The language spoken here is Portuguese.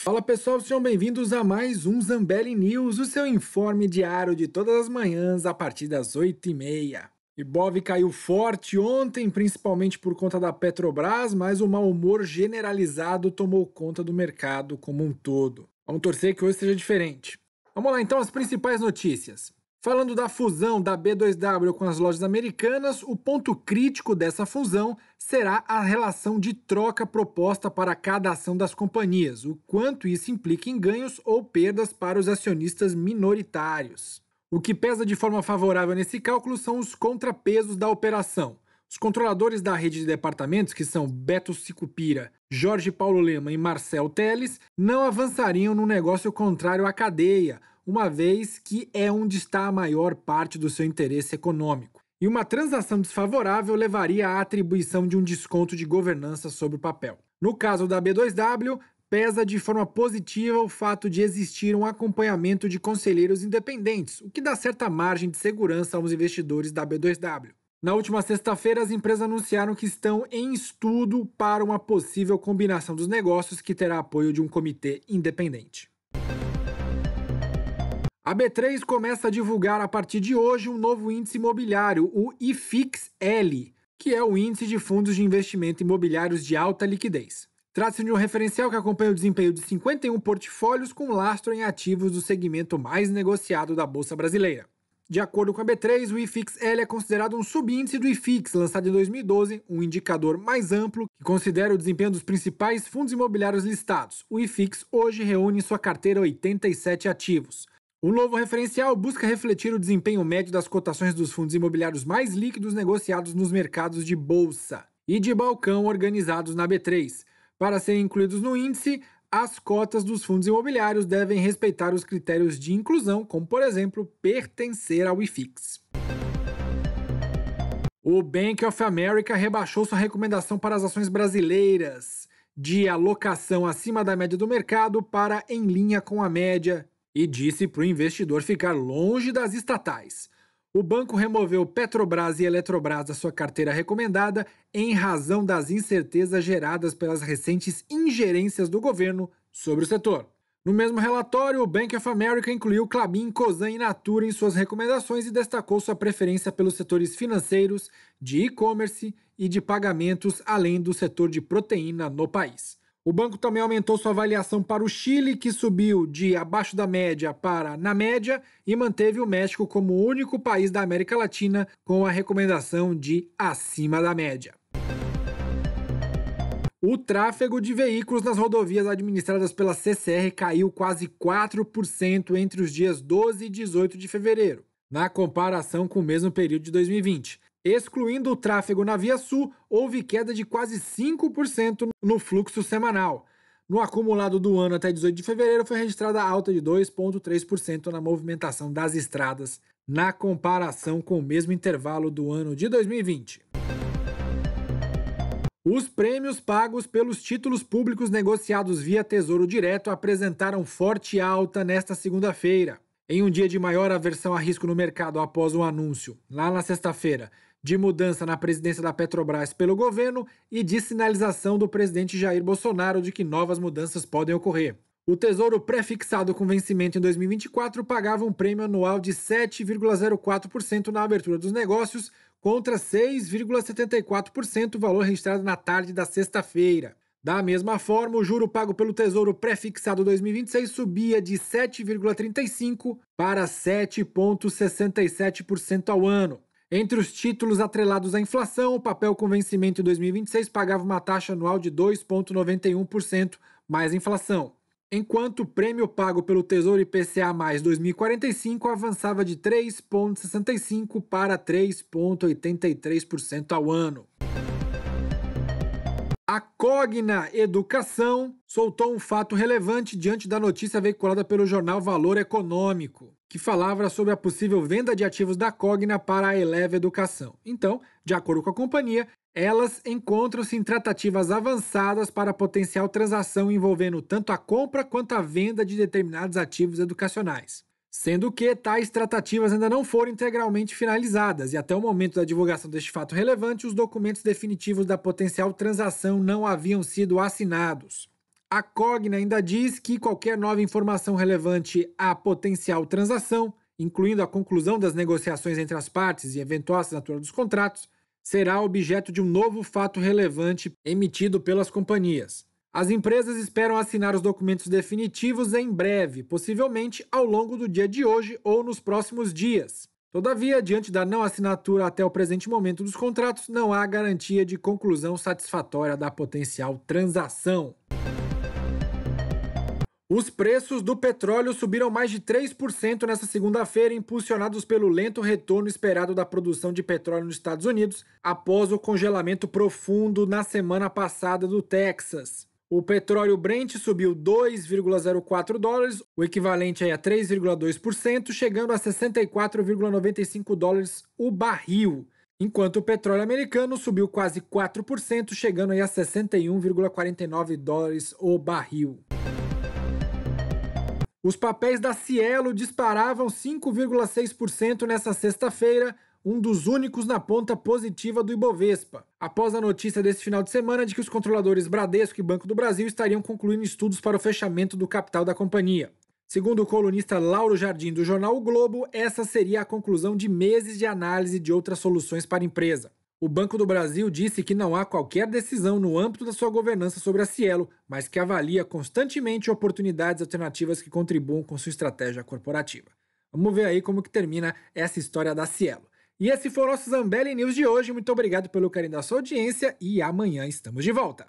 Fala pessoal, sejam bem-vindos a mais um Zambelli News, o seu informe diário de todas as manhãs a partir das 8h30. Ibov caiu forte ontem, principalmente por conta da Petrobras, mas o mau humor generalizado tomou conta do mercado como um todo. Vamos torcer que hoje seja diferente. Vamos lá então, as principais notícias. Falando da fusão da B2W com as lojas americanas, o ponto crítico dessa fusão será a relação de troca proposta para cada ação das companhias, o quanto isso implica em ganhos ou perdas para os acionistas minoritários. O que pesa de forma favorável nesse cálculo são os contrapesos da operação. Os controladores da rede de departamentos, que são Beto Sicupira, Jorge Paulo Lema e Marcel Teles, não avançariam no negócio contrário à cadeia, uma vez que é onde está a maior parte do seu interesse econômico. E uma transação desfavorável levaria à atribuição de um desconto de governança sobre o papel. No caso da B2W, pesa de forma positiva o fato de existir um acompanhamento de conselheiros independentes, o que dá certa margem de segurança aos investidores da B2W. Na última sexta-feira, as empresas anunciaram que estão em estudo para uma possível combinação dos negócios que terá apoio de um comitê independente. A B3 começa a divulgar a partir de hoje um novo índice imobiliário, o IFIX-L, que é o índice de fundos de investimento imobiliários de alta liquidez. Trata-se de um referencial que acompanha o desempenho de 51 portfólios com lastro em ativos do segmento mais negociado da Bolsa Brasileira. De acordo com a B3, o IFIX-L é considerado um subíndice do IFIX, lançado em 2012, um indicador mais amplo que considera o desempenho dos principais fundos imobiliários listados. O IFIX hoje reúne em sua carteira 87 ativos. O novo referencial busca refletir o desempenho médio das cotações dos fundos imobiliários mais líquidos negociados nos mercados de bolsa e de balcão organizados na B3. Para serem incluídos no índice, as cotas dos fundos imobiliários devem respeitar os critérios de inclusão, como, por exemplo, pertencer ao IFIX. O Bank of America rebaixou sua recomendação para as ações brasileiras de alocação acima da média do mercado para em linha com a média e disse para o investidor ficar longe das estatais. O banco removeu Petrobras e Eletrobras da sua carteira recomendada em razão das incertezas geradas pelas recentes ingerências do governo sobre o setor. No mesmo relatório, o Bank of America incluiu Klabin, Cosan e Natura em suas recomendações e destacou sua preferência pelos setores financeiros, de e-commerce e de pagamentos, além do setor de proteína no país. O banco também aumentou sua avaliação para o Chile, que subiu de abaixo da média para na média, e manteve o México como o único país da América Latina com a recomendação de acima da média. O tráfego de veículos nas rodovias administradas pela CCR caiu quase 4% entre os dias 12 e 18 de fevereiro, na comparação com o mesmo período de 2020. Excluindo o tráfego na Via Sul, houve queda de quase 5% no fluxo semanal. No acumulado do ano até 18 de fevereiro, foi registrada alta de 2,3% na movimentação das estradas, na comparação com o mesmo intervalo do ano de 2020. Os prêmios pagos pelos títulos públicos negociados via Tesouro Direto apresentaram forte alta nesta segunda-feira. Em um dia de maior aversão a risco no mercado após o anúncio, lá na sexta-feira, de mudança na presidência da Petrobras pelo governo e de sinalização do presidente Jair Bolsonaro de que novas mudanças podem ocorrer. O Tesouro pré-fixado com vencimento em 2024 pagava um prêmio anual de 7,04% na abertura dos negócios, contra 6,74% o valor registrado na tarde da sexta-feira. Da mesma forma, o juro pago pelo Tesouro pré-fixado 2026 subia de 7,35% para 7,67% ao ano. Entre os títulos atrelados à inflação, o papel com vencimento em 2026 pagava uma taxa anual de 2,91% mais inflação, enquanto o prêmio pago pelo Tesouro IPCA mais 2045 avançava de 3,65% para 3,83% ao ano. A Cogna Educação soltou um fato relevante diante da notícia veiculada pelo jornal Valor Econômico, que falava sobre a possível venda de ativos da Cogna para a Eleva Educação. Então, de acordo com a companhia, elas encontram-se em tratativas avançadas para potencial transação envolvendo tanto a compra quanto a venda de determinados ativos educacionais. Sendo que tais tratativas ainda não foram integralmente finalizadas e até o momento da divulgação deste fato relevante, os documentos definitivos da potencial transação não haviam sido assinados. A Cogna ainda diz que qualquer nova informação relevante à potencial transação, incluindo a conclusão das negociações entre as partes e eventual assinatura dos contratos, será objeto de um novo fato relevante emitido pelas companhias. As empresas esperam assinar os documentos definitivos em breve, possivelmente ao longo do dia de hoje ou nos próximos dias. Todavia, diante da não assinatura até o presente momento dos contratos, não há garantia de conclusão satisfatória da potencial transação. Os preços do petróleo subiram mais de 3% nesta segunda-feira, impulsionados pelo lento retorno esperado da produção de petróleo nos Estados Unidos após o congelamento profundo na semana passada do Texas. O petróleo Brent subiu 2,04 dólares, o equivalente a 3,2%, chegando a 64,95 dólares o barril, enquanto o petróleo americano subiu quase 4%, chegando a 61,49 dólares o barril. Os papéis da Cielo disparavam 5,6% nesta sexta-feira, um dos únicos na ponta positiva do Ibovespa, após a notícia desse final de semana de que os controladores Bradesco e Banco do Brasil estariam concluindo estudos para o fechamento do capital da companhia. Segundo o colunista Lauro Jardim do jornal O Globo, essa seria a conclusão de meses de análise de outras soluções para a empresa. O Banco do Brasil disse que não há qualquer decisão no âmbito da sua governança sobre a Cielo, mas que avalia constantemente oportunidades alternativas que contribuam com sua estratégia corporativa. Vamos ver aí como que termina essa história da Cielo. E esse foi o nosso Zambelli News de hoje. Muito obrigado pelo carinho da sua audiência e amanhã estamos de volta.